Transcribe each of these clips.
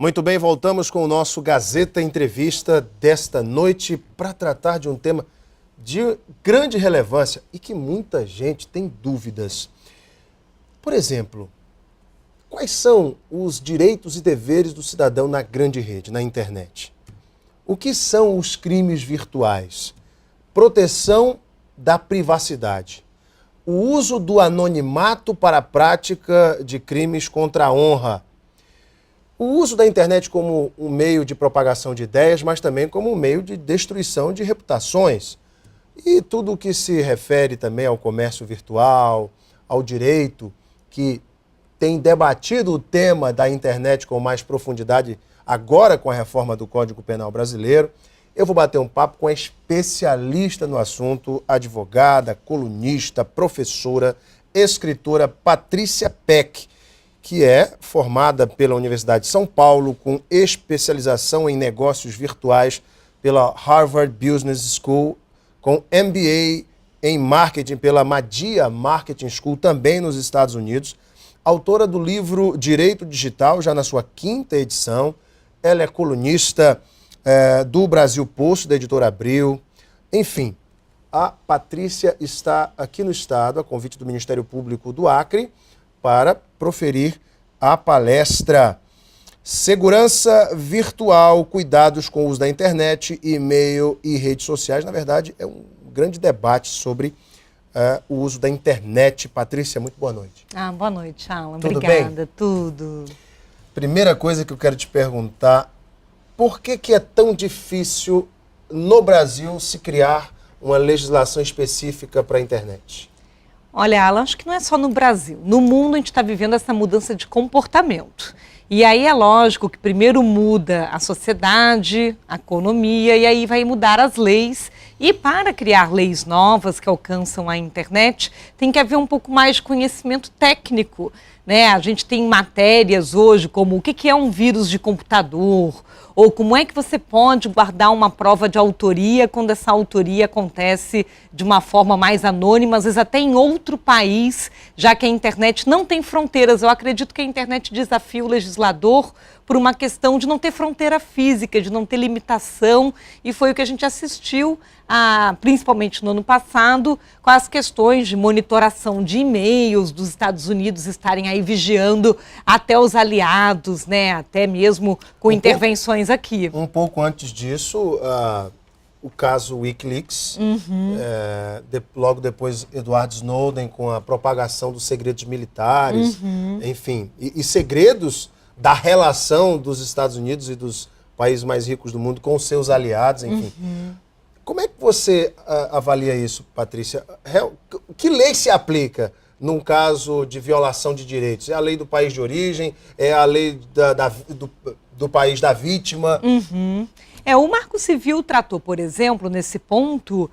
Muito bem, voltamos com o nosso Gazeta Entrevista desta noite para tratar de um tema de grande relevância e que muita gente tem dúvidas. Por exemplo, quais são os direitos e deveres do cidadão na grande rede, na internet? O que são os crimes virtuais? Proteção da privacidade. O uso do anonimato para a prática de crimes contra a honra. O uso da internet como um meio de propagação de ideias, mas também como um meio de destruição de reputações. E tudo o que se refere também ao comércio virtual, ao direito, que tem debatido o tema da internet com mais profundidade agora com a reforma do Código Penal brasileiro. Eu vou bater um papo com a especialista no assunto, advogada, colunista, professora, escritora Patrícia Peck, que é formada pela Universidade de São Paulo, com especialização em negócios virtuais pela Harvard Business School, com MBA em marketing pela Madia Marketing School, também nos Estados Unidos, autora do livro Direito Digital, já na sua 5ª edição. Ela é colunista do Brasil Posto, da Editora Abril. Enfim, a Patrícia está aqui no estado, a convite do Ministério Público do Acre, para proferir a palestra Segurança Virtual, Cuidados com o Uso da Internet, E-mail e Redes Sociais. Na verdade, é um grande debate sobre o uso da internet. Patrícia, muito boa noite. Boa noite, Alan. Tudo Obrigada. bem? Tudo. Primeira coisa que eu quero te perguntar, por que é tão difícil no Brasil se criar uma legislação específica para a internet? Olha, Alan, acho que não é só no Brasil. No mundo a gente está vivendo essa mudança de comportamento. E aí é lógico que primeiro muda a sociedade, a economia, e aí vai mudar as leis. E para criar leis novas que alcançam a internet, tem que haver um pouco mais de conhecimento técnico, né? A gente tem matérias hoje como o que é um vírus de computador, ou como é que você pode guardar uma prova de autoria quando essa autoria acontece de uma forma mais anônima, às vezes até em outro país, já que a internet não tem fronteiras. Eu acredito que a internet desafia o legislador por uma questão de não ter fronteira física, de não ter limitação, e foi o que a gente assistiu, principalmente no ano passado, com as questões de monitoração de e-mails dos Estados Unidos estarem aí vigiando até os aliados, né, até mesmo com intervenções aqui. Um pouco antes disso, o caso Wikileaks, logo depois Edward Snowden com a propagação dos segredos militares, enfim, e segredos da relação dos Estados Unidos e dos países mais ricos do mundo com seus aliados, enfim. Como é que você avalia isso, Patrícia? Que lei se aplica num caso de violação de direitos? É a lei do país de origem? É a lei do país da vítima? O Marco Civil tratou, por exemplo, nesse ponto,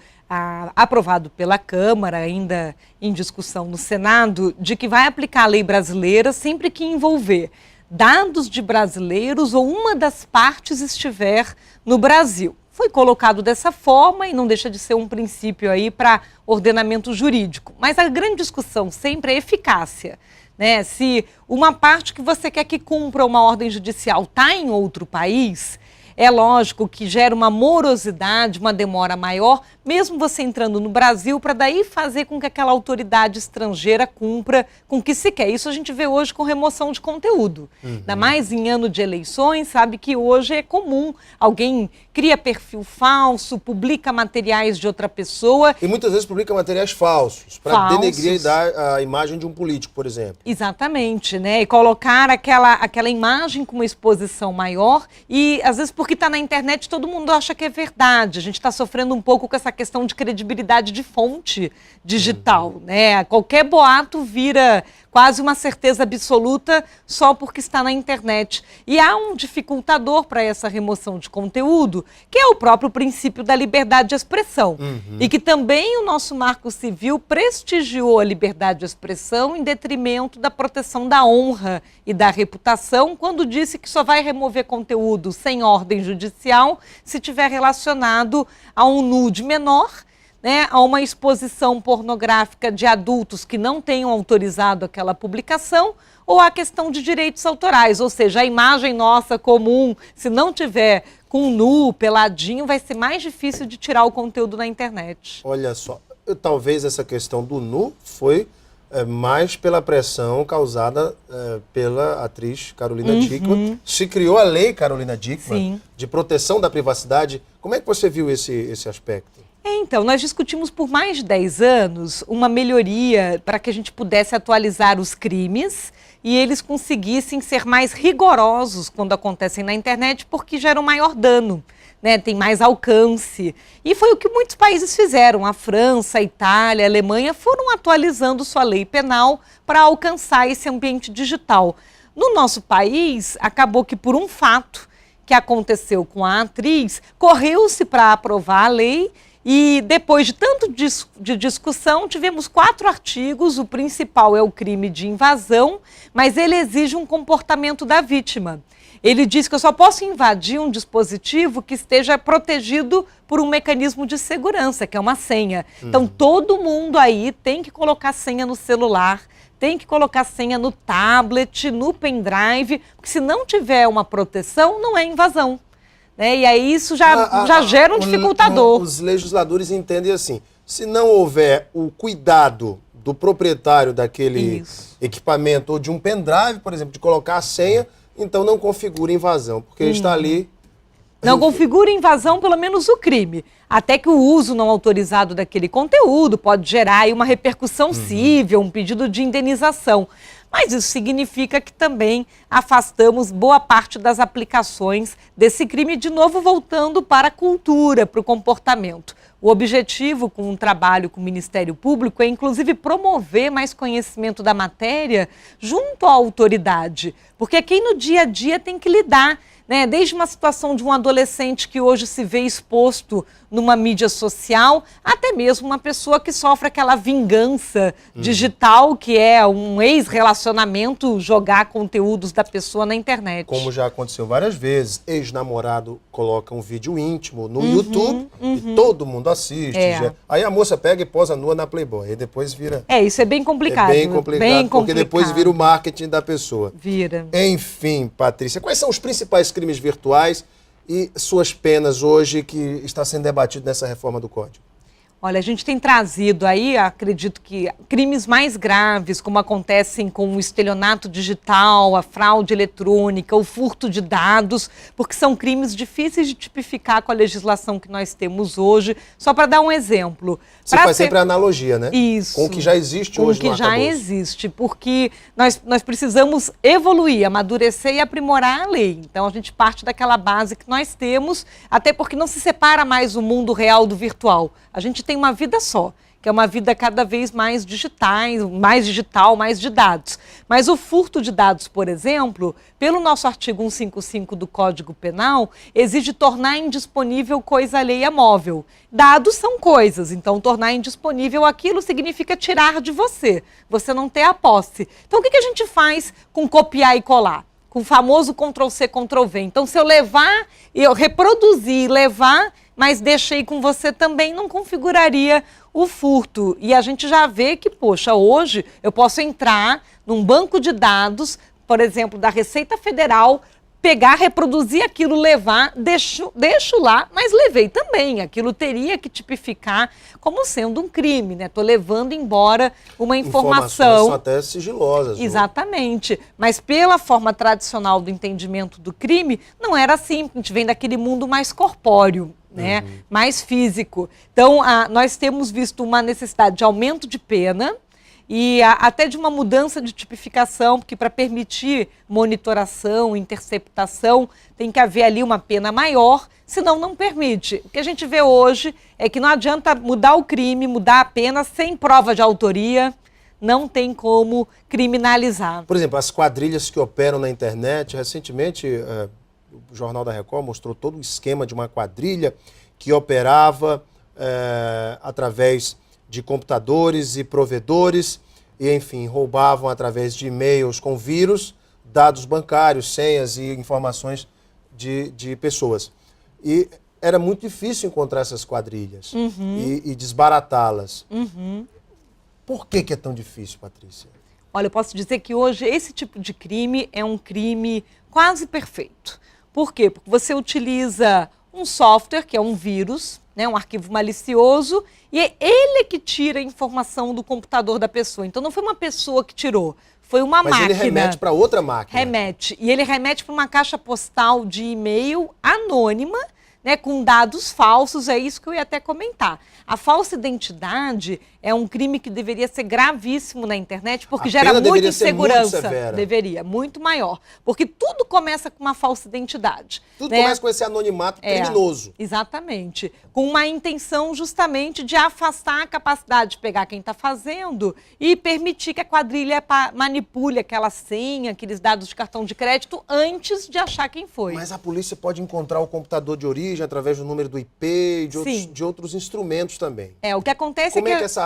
aprovado pela Câmara, ainda em discussão no Senado, de que vai aplicar a lei brasileira sempre que envolver dados de brasileiros ou uma das partes estiver no Brasil. Foi colocado dessa forma e não deixa de ser um princípio aí para ordenamento jurídico. Mas a grande discussão sempre é a eficácia, né? Se uma parte que você quer que cumpra uma ordem judicial está em outro país, é lógico que gera uma morosidade, uma demora maior, mesmo você entrando no Brasil, para daí fazer com que aquela autoridade estrangeira cumpra com o que se quer. Isso a gente vê hoje com remoção de conteúdo. Ainda mais em ano de eleições, sabe que hoje é comum. Alguém cria perfil falso, publica materiais de outra pessoa. E muitas vezes publica materiais falsos, para denegrir a imagem de um político, por exemplo. Exatamente, né? E colocar aquela imagem com uma exposição maior e, às vezes, porque está na internet, todo mundo acha que é verdade. A gente está sofrendo um pouco com essa questão de credibilidade de fonte digital, né? Qualquer boato vira quase uma certeza absoluta só porque está na internet. E há um dificultador para essa remoção de conteúdo, que é o próprio princípio da liberdade de expressão. E que também o nosso Marco Civil prestigiou a liberdade de expressão em detrimento da proteção da honra e da reputação, quando disse que só vai remover conteúdo sem ordem judicial se tiver relacionado a um nude menor, né, a uma exposição pornográfica de adultos que não tenham autorizado aquela publicação, ou a questão de direitos autorais, ou seja, a imagem nossa comum, se não tiver com nu, peladinho, vai ser mais difícil de tirar o conteúdo na internet. Olha só, talvez essa questão do nu foi mais pela pressão causada pela atriz Carolina Dickmann. Se criou a lei Carolina Dickmann de proteção da privacidade. Como é que você viu esse aspecto? Então, nós discutimos por mais de 10 anos uma melhoria para que a gente pudesse atualizar os crimes e eles conseguissem ser mais rigorosos quando acontecem na internet, porque geram maior dano, né? Tem mais alcance. E foi o que muitos países fizeram. A França, a Itália, a Alemanha foram atualizando sua lei penal para alcançar esse ambiente digital. No nosso país, acabou que por um fato que aconteceu com a atriz, correu-se para aprovar a lei. E depois de tanto de discussão, tivemos 4 artigos. O principal é o crime de invasão, mas ele exige um comportamento da vítima. Ele diz que eu só posso invadir um dispositivo que esteja protegido por um mecanismo de segurança, que é uma senha. Então, todo mundo aí tem que colocar senha no celular, tem que colocar senha no tablet, no pendrive, porque se não tiver uma proteção, não é invasão. E aí isso já gera um dificultador. Os legisladores entendem assim, se não houver o cuidado do proprietário daquele equipamento ou de um pendrive, por exemplo, de colocar a senha, então não configura invasão, porque está ali... Não configura invasão, pelo menos o crime. Até que o uso não autorizado daquele conteúdo pode gerar aí uma repercussão civil, um pedido de indenização. Mas isso significa que também afastamos boa parte das aplicações desse crime, de novo voltando para a cultura, para o comportamento. O objetivo com o trabalho com o Ministério Público é, inclusive, promover mais conhecimento da matéria junto à autoridade, porque é quem no dia a dia tem que lidar, né? Desde uma situação de um adolescente que hoje se vê exposto numa mídia social, até mesmo uma pessoa que sofre aquela vingança digital, que é um ex-relacionamento, jogar conteúdos da pessoa na internet. Como já aconteceu várias vezes, ex-namorado coloca um vídeo íntimo no YouTube e todo mundo assiste. Aí a moça pega e posa nua na Playboy, e depois vira... Isso é bem complicado. É bem complicado, porque depois vira o marketing da pessoa. Vira. Enfim, Patrícia, quais são os principais crimes virtuais e suas penas hoje que está sendo debatido nessa reforma do Código? Olha, a gente tem trazido aí, acredito que crimes mais graves, como acontecem com o estelionato digital, a fraude eletrônica, o furto de dados, porque são crimes difíceis de tipificar com a legislação que nós temos hoje. Só para dar um exemplo. Você faz sempre a analogia, né? Isso. Com o que já existe hoje no arcabouço. Com o que já existe, porque nós precisamos evoluir, amadurecer e aprimorar a lei. Então, a gente parte daquela base que nós temos, até porque não se separa mais o mundo real do virtual. A gente tem uma vida só, que é uma vida cada vez mais digital, mais de dados. Mas o furto de dados, por exemplo, pelo nosso artigo 155 do Código Penal, exige tornar indisponível coisa alheia móvel. Dados são coisas, então tornar indisponível aquilo significa tirar de você. Você não ter a posse. Então o que a gente faz com copiar e colar? Com o famoso Ctrl-C, Ctrl-V. Então se eu levar, eu reproduzir e levar, mas deixei com você também, não configuraria o furto. E a gente já vê que, poxa, hoje eu posso entrar num banco de dados, por exemplo, da Receita Federal, pegar, reproduzir aquilo, levar, deixo lá, mas levei também. Aquilo teria que tipificar como sendo um crime, né? Estou levando embora uma informação. Informações são até sigilosas. Exatamente. Mas pela forma tradicional do entendimento do crime, não era assim. A gente vem daquele mundo mais corpóreo, né? Mais físico. Então, nós temos visto uma necessidade de aumento de pena e até de uma mudança de tipificação, porque para permitir monitoração, interceptação, tem que haver ali uma pena maior, senão não permite. O que a gente vê hoje é que não adianta mudar o crime, mudar a pena sem prova de autoria, não tem como criminalizar. Por exemplo, as quadrilhas que operam na internet, recentemente o Jornal da Record mostrou todo o esquema de uma quadrilha que operava através de computadores e provedores e, enfim, roubavam através de e-mails com vírus, dados bancários, senhas e informações de pessoas. E era muito difícil encontrar essas quadrilhas e desbaratá-las. Por que é tão difícil, Patrícia? Olha, eu posso dizer que hoje esse tipo de crime é um crime quase perfeito. Por quê? Porque você utiliza um software, que é um vírus, né, um arquivo malicioso, e é ele que tira a informação do computador da pessoa. Então não foi uma pessoa que tirou, foi uma máquina. Mas ele remete para outra máquina. Remete. E ele remete para uma caixa postal de e-mail anônima, né, com dados falsos, é isso que eu ia até comentar. A falsa identidade é um crime que deveria ser gravíssimo na internet, porque gera muita insegurança. Deveria, muito maior. Porque tudo começa com uma falsa identidade. Tudo né? Começa com esse anonimato criminoso. Exatamente. Com uma intenção justamente de afastar a capacidade de pegar quem está fazendo e permitir que a quadrilha manipule aquela senha, aqueles dados de cartão de crédito antes de achar quem foi. Mas a polícia pode encontrar o computador de origem através do número do IP e de outros instrumentos também. O que acontece Como é que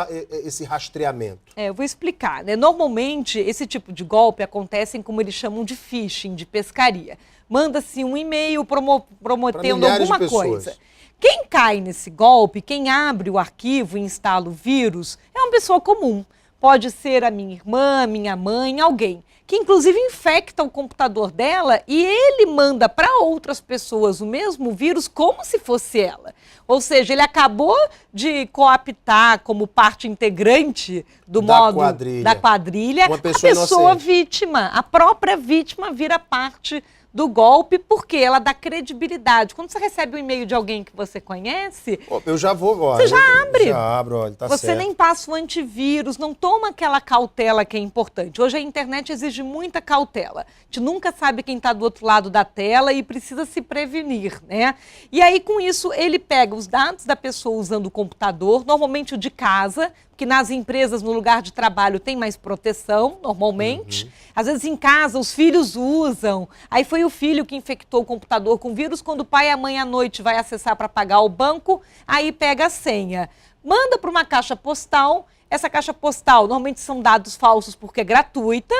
esse rastreamento? Eu vou explicar. Né? Normalmente, esse tipo de golpe acontece como eles chamam de phishing, de pescaria. Manda-se um e-mail prometendo alguma coisa. Quem cai nesse golpe, quem abre o arquivo e instala o vírus, é uma pessoa comum. Pode ser a minha irmã, minha mãe, alguém que inclusive infecta o computador dela e ele manda para outras pessoas o mesmo vírus como se fosse ela. Ou seja, ele acabou de cooptar como parte integrante da quadrilha uma a pessoa vítima. A própria vítima vira parte do golpe, porque ela dá credibilidade. Quando você recebe um e-mail de alguém que você conhece... Eu já vou agora. Você já abre. Já abro, olha, tá certo. Você nem passa o antivírus, não toma aquela cautela que é importante. Hoje a internet exige muita cautela. A gente nunca sabe quem está do outro lado da tela e precisa se prevenir, né? E aí, com isso, ele pega os dados da pessoa usando o computador, normalmente o de casa, que nas empresas, no lugar de trabalho, tem mais proteção, normalmente. Às vezes, em casa, os filhos usam. Aí foi o filho que infectou o computador com vírus. Quando o pai e a mãe, à noite, vai acessar para pagar o banco, aí pega a senha. Manda para uma caixa postal. Essa caixa postal, normalmente, são dados falsos, porque é gratuita.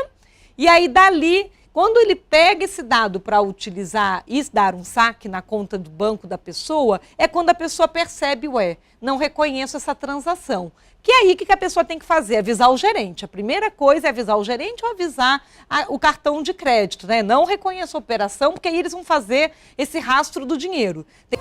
E aí, dali... Quando ele pega esse dado para utilizar e dar um saque na conta do banco da pessoa, é quando a pessoa percebe, não reconheço essa transação. Que é aí que a pessoa tem que fazer? Avisar o gerente. A primeira coisa é avisar o gerente ou avisar o cartão de crédito, né? Não reconheço a operação, porque aí eles vão fazer esse rastro do dinheiro. Tem...